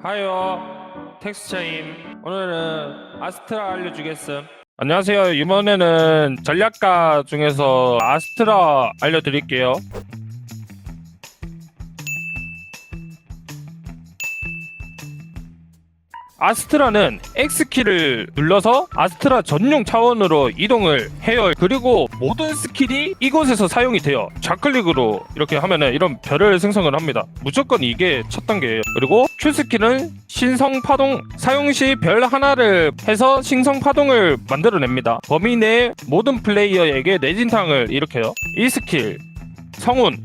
하요 텍스처임. 오늘은 아스트라 알려주겠음. 안녕하세요. 이번에는 전략가 중에서 아스트라 알려드릴게요. 아스트라는 X키를 눌러서 아스트라 전용 차원으로 이동을 해요. 그리고 모든 스킬이 이곳에서 사용이 돼요. 좌클릭으로 이렇게 하면은 이런 별을 생성을 합니다. 무조건 이게 첫 단계예요. 그리고 Q스킬은 신성파동, 사용 시 별 하나를 해서 신성파동을 만들어냅니다. 범위 내 모든 플레이어에게 내진탕을 일으켜요. 이 스킬 성운,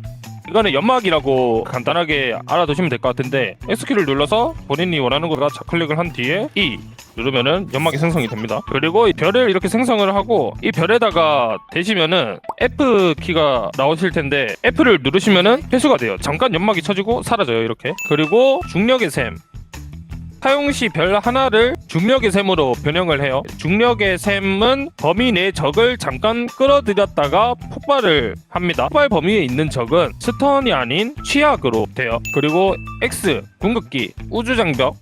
이거는 연막이라고 간단하게 알아두시면 될 것 같은데, X키를 눌러서 본인이 원하는 거다 좌클릭을 한 뒤에 E 누르면은 연막이 생성이 됩니다. 그리고 이 별을 이렇게 생성을 하고 이 별에다가 대시면은 F키가 나오실 텐데 F를 누르시면은 회수가 돼요. 잠깐 연막이 쳐지고 사라져요. 이렇게. 그리고 중력의 샘, 사용 시 별 하나를 중력의 샘으로 변형을 해요. 중력의 샘은 범위 내 적을 잠깐 끌어들였다가 폭발을 합니다. 폭발 범위에 있는 적은 스턴이 아닌 취약으로 돼요. 그리고 X, 궁극기, 우주장벽,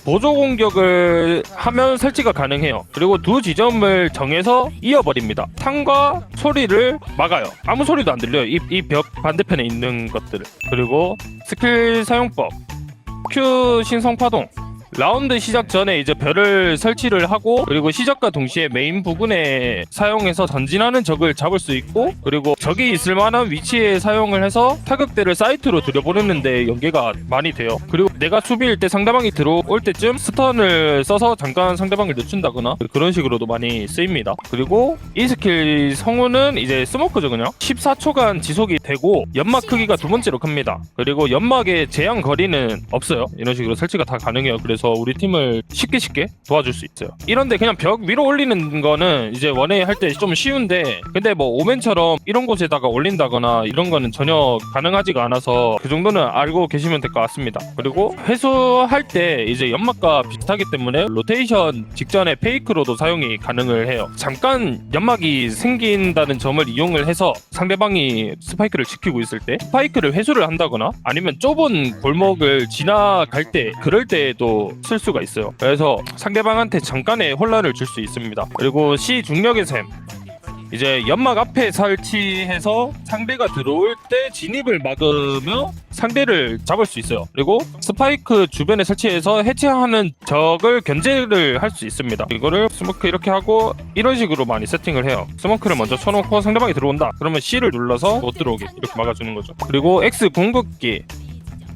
보조 공격을 하면 설치가 가능해요. 그리고 두 지점을 정해서 이어버립니다. 탄과 소리를 막아요. 아무 소리도 안 들려요. 이 벽 반대편에 있는 것들을. 그리고 스킬 사용법, Q 신성파동, 라운드 시작 전에 이제 별을 설치를 하고, 그리고 시작과 동시에 메인 부근에 사용해서 전진하는 적을 잡을 수 있고, 그리고 적이 있을 만한 위치에 사용을 해서 타격대를 사이트로 들여보내는데 연계가 많이 돼요. 그리고 내가 수비일 때 상대방이 들어올 때쯤 스턴을 써서 잠깐 상대방을 늦춘다거나 그런 식으로도 많이 쓰입니다. 그리고 이 스킬 성우는 이제 스모크죠. 14초간 지속이 되고 연막 크기가 두 번째로 큽니다. 그리고 연막의 제한 거리는 없어요. 이런 식으로 설치가 다 가능해요. 그래서 우리 팀을 쉽게 도와줄 수 있어요. 이런데 그냥 벽 위로 올리는 거는 이제 원에 할 때 좀 쉬운데, 근데 뭐 오멘처럼 이런 곳에다가 올린다거나 이런 거는 전혀 가능하지가 않아서 그 정도는 알고 계시면 될 것 같습니다. 그리고 회수할 때 이제 연막과 비슷하기 때문에 로테이션 직전에 페이크로도 사용이 가능을 해요. 잠깐 연막이 생긴다는 점을 이용을 해서 상대방이 스파이크를 지키고 있을 때 스파이크를 회수를 한다거나 아니면 좁은 골목을 지나갈 때, 그럴 때에도 쓸 수가 있어요. 그래서 상대방한테 잠깐의 혼란을 줄 수 있습니다. 그리고 C 중력의 샘, 이제 연막 앞에 설치해서 상대가 들어올 때 진입을 막으며 상대를 잡을 수 있어요. 그리고 스파이크 주변에 설치해서 해체하는 적을 견제를 할 수 있습니다. 이거를 스모크 이렇게 하고 이런 식으로 많이 세팅을 해요. 스모크를 먼저 쳐놓고 상대방이 들어온다 그러면 C를 눌러서 못 들어오게 이렇게 막아주는 거죠. 그리고 X 궁극기,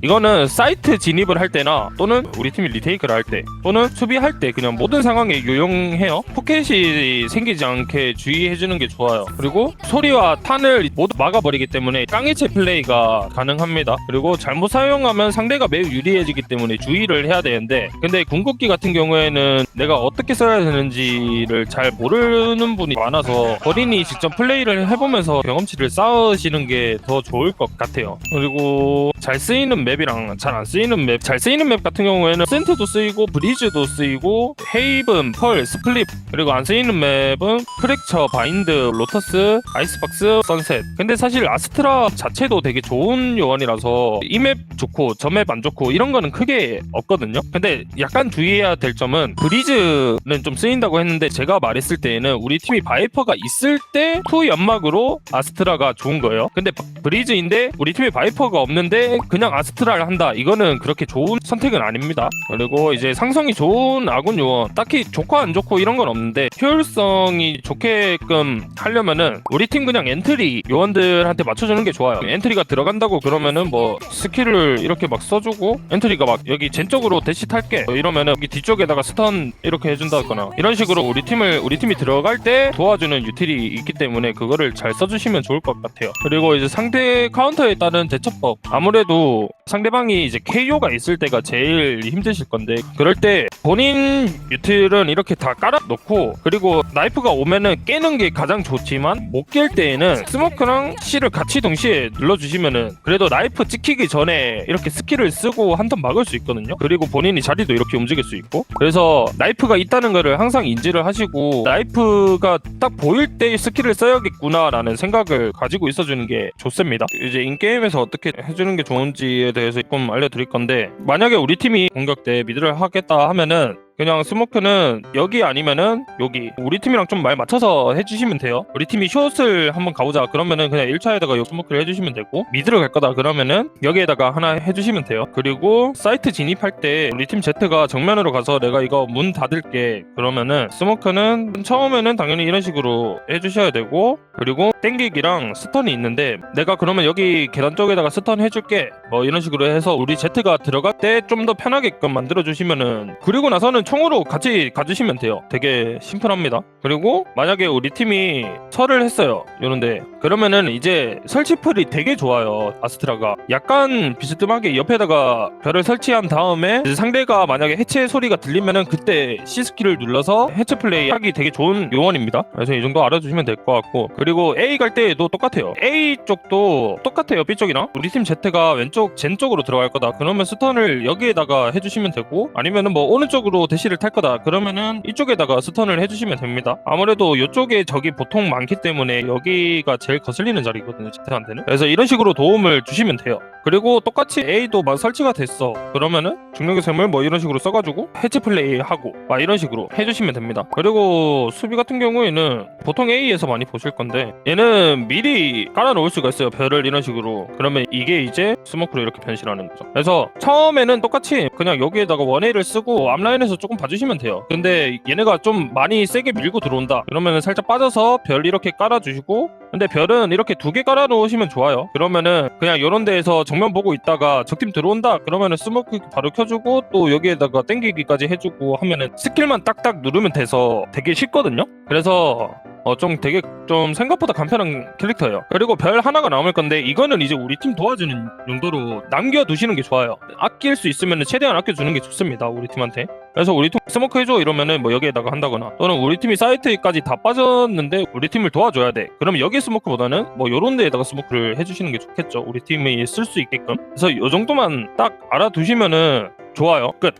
이거는 사이트 진입을 할 때나 또는 우리 팀이 리테이크를 할 때 또는 수비할 때 그냥 모든 상황에 유용해요. 포켓이 생기지 않게 주의해주는 게 좋아요. 그리고 소리와 탄을 모두 막아버리기 때문에 깡일체 플레이가 가능합니다. 그리고 잘못 사용하면 상대가 매우 유리해지기 때문에 주의를 해야 되는데, 근데 궁극기 같은 경우에는 내가 어떻게 써야 되는지를 잘 모르는 분이 많아서 본인이 직접 플레이를 해보면서 경험치를 쌓으시는 게 더 좋을 것 같아요. 그리고 잘 쓰이는 맵이랑 잘 안 쓰이는 맵, 잘 쓰이는 맵 같은 경우에는 센트도 쓰이고 브리즈도 쓰이고 헤이븐, 펄, 스플릿, 그리고 안 쓰이는 맵은 크랙처, 바인드, 로터스, 아이스박스, 선셋. 근데 사실 아스트라 자체도 되게 좋은 요원이라서 이 맵 좋고 저 맵 안 좋고 이런 거는 크게 없거든요. 근데 약간 주의해야 될 점은 브리즈는 좀 쓰인다고 했는데, 제가 말했을 때에는 우리 팀이 바이퍼가 있을 때 투 연막으로 아스트라가 좋은 거예요. 근데 브리즈인데 우리 팀에 바이퍼가 없는데 그냥 아스트라를 한다, 이거는 그렇게 좋은 선택은 아닙니다. 그리고 이제 상성이 좋은 아군 요원, 딱히 좋고 안 좋고 이런 건 없는데 효율성이 좋게끔 하려면은 우리 팀 그냥 엔트리 요원들한테 맞춰주는 게 좋아요. 엔트리가 들어간다고 그러면은 뭐 스킬을 이렇게 막 써주고 엔트리가 막 여기 젠 쪽으로 대시 탈게 이러면은 여기 뒤쪽에다가 스턴 이렇게 해준다거나 이런 식으로 우리 팀이 들어갈 때 도와주는 유틸이 있기 때문에 그거를 잘 써주시면 좋을 것 같아요. 그리고 이제 상대 카운터에 따른 대처법, 아무래도 상대방이 이제 KO가 있을 때가 제일 힘드실 건데, 그럴 때 본인 유틸은 이렇게 다 깔아놓고, 그리고 나이프가 오면은 깨는 게 가장 좋지만 못 깰 때에는 스모크랑 C를 같이 동시에 눌러주시면은 그래도 나이프 찍히기 전에 이렇게 스킬을 쓰고 한 턴 막을 수 있거든요. 그리고 본인이 자리도 이렇게 움직일 수 있고, 그래서 나이프가 있다는 거를 항상 인지를 하시고 나이프가 딱 보일 때 스킬을 써야겠구나 라는 생각을 가지고 있어주는 게 좋습니다. 이제 인게임에서 어떻게 해주는 게 좋은지에 대해서 조금 알려드릴 건데, 만약에 우리 팀이 공격 때 미드를 하겠다 하면은 그냥 스모크는 여기 아니면은 여기, 우리 팀이랑 좀 말 맞춰서 해주시면 돼요. 우리 팀이 숏을 한번 가보자 그러면은 그냥 1차에다가 스모크를 해주시면 되고, 미드를 갈 거다 그러면은 여기에다가 하나 해주시면 돼요. 그리고 사이트 진입할 때 우리 팀 Z가 정면으로 가서 내가 이거 문 닫을게 그러면은 스모크는 처음에는 당연히 이런 식으로 해주셔야 되고, 그리고 땡기기랑 스턴이 있는데 내가 그러면 여기 계단 쪽에다가 스턴 해줄게 뭐 이런 식으로 해서 우리 Z가 들어갈 때 좀 더 편하게끔 만들어 주시면은, 그리고 나서는 총으로 같이 가주시면 돼요. 되게 심플합니다. 그리고 만약에 우리 팀이 설을 했어요 요런데, 그러면은 이제 설치풀이 되게 좋아요. 아스트라가 약간 비스듬하게 옆에다가 별을 설치한 다음에 이제 상대가 만약에 해체 소리가 들리면은 그때 C스킬을 눌러서 해체 플레이 하기 되게 좋은 요원입니다. 그래서 이 정도 알아두시면 될 것 같고, 그리고 A 갈 때도 똑같아요. A 쪽도 똑같아요. B 쪽이랑 우리 팀 Z가 왼쪽 젠 쪽으로 들어갈 거다 그러면 스턴을 여기에다가 해주시면 되고, 아니면은 뭐 오른쪽으로 대시를 탈 거다 그러면은 이쪽에다가 스턴을 해주시면 됩니다. 아무래도 이쪽에 적이 보통 많기 때문에 여기가 제일 거슬리는 자리거든요, Z한테는. 그래서 이런 식으로 도움을 주시면 돼요. 그리고 똑같이 A도 막 설치가 됐어 그러면은 중력의 샘을 뭐 이런 식으로 써가지고 해치 플레이 하고 막 이런 식으로 해주시면 됩니다. 그리고 수비 같은 경우에는 보통 A에서 많이 보실 건데, 얘는 미리 깔아 놓을 수가 있어요, 별을 이런 식으로. 그러면 이게 이제 스모크로 이렇게 변신하는 거죠. 그래서 처음에는 똑같이 그냥 여기에다가 원A를 쓰고 앞라인에서 조금 봐주시면 돼요. 근데 얘네가 좀 많이 세게 밀고 들어온다 그러면은 살짝 빠져서 별 이렇게 깔아주시고, 근데 별은 이렇게 2개 깔아 놓으시면 좋아요. 그러면은 그냥 요런 데에서 정면 보고 있다가 적팀 들어온다 그러면은 스모크 바로 켜주고 또 여기에다가 땡기기까지 해주고 하면은 스킬만 딱딱 누르면 돼서 되게 쉽거든요. 그래서 좀 되게 좀 생각보다 간편한 캐릭터예요. 그리고 별 하나가 남을 건데 이거는 이제 우리 팀 도와주는 용도로 남겨두시는 게 좋아요. 아낄 수 있으면 최대한 아껴주는 게 좋습니다, 우리 팀한테. 그래서 우리 팀 스모크 해줘 이러면은 뭐 여기에다가 한다거나, 또는 우리 팀이 사이트까지 다 빠졌는데 우리 팀을 도와줘야 돼 그러면 여기 스모크보다는 뭐 요런 데에다가 스모크를 해주시는 게 좋겠죠, 우리 팀이 쓸 수 있게끔. 그래서 요 정도만 딱 알아두시면은 좋아요. 끝.